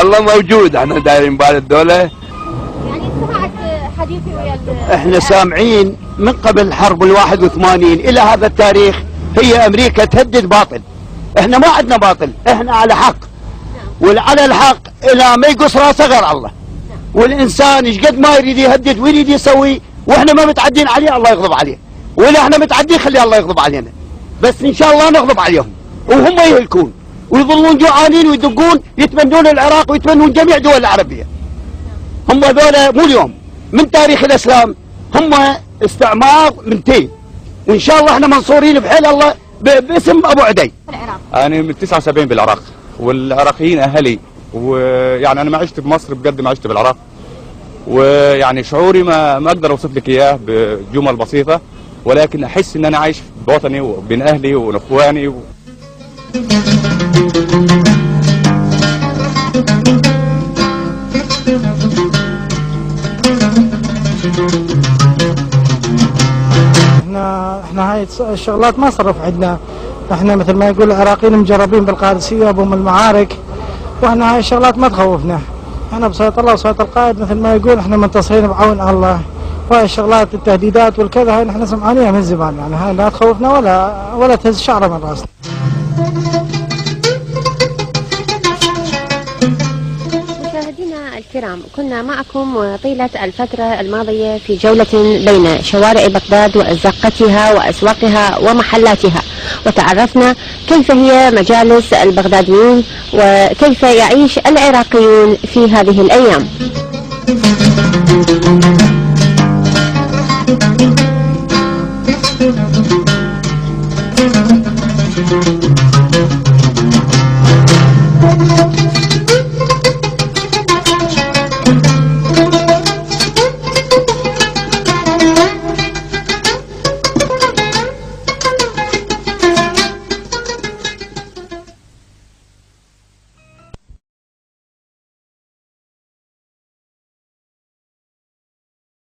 الله موجود. احنا دايرين بال الدولة. يعني سمعت حديثي ويا احنا سامعين من قبل حرب ال81 الى هذا التاريخ هي امريكا تهدد باطل. احنا ما عندنا باطل، احنا على حق. وعلى الحق الى ما يقص راسه غير الله. والانسان ايش قد ما يريد يهدد ويريد يسوي واحنا ما متعدين عليه الله يغضب عليه. ولا احنا متعدين خلي الله يغضب علينا. بس ان شاء الله نغضب عليهم وهم يهلكون ويظلون جوعانين ويدقون يتمنون العراق ويتمنون جميع دول العربية. هم ذولا مو اليوم، من تاريخ الاسلام هم استعمار من تين. وان شاء الله احنا منصورين بحيل الله باسم ابو عدي. انا من 79 بالعراق والعراقيين اهلي، ويعني انا ما عشت بمصر بقد ما عشت بالعراق، ويعني شعوري ما اقدر اوصف لك اياه بجمل بسيطه، ولكن احس ان انا عايش بوطني وبين اهلي واخواني احنا هاي الشغلات ما صرف عندنا. احنا مثل ما يقول العراقيين مجربين بالقادسيه وبام المعارك، واحنا هاي الشغلات ما تخوفنا. احنا بصوت الله وصوت القائد مثل ما يقول احنا منتصرين بعون الله. وهاي الشغلات التهديدات والكذا هاي نحن سمعانيها من زمان، يعني هاي لا تخوفنا ولا تهز شعره من راسنا. مشاهدينا الكرام، كنا معكم طيلة الفترة الماضية في جولة بين شوارع بغداد وأزقتها وأسواقها ومحلاتها، وتعرفنا كيف هي مجالس البغداديين وكيف يعيش العراقيون في هذه الأيام.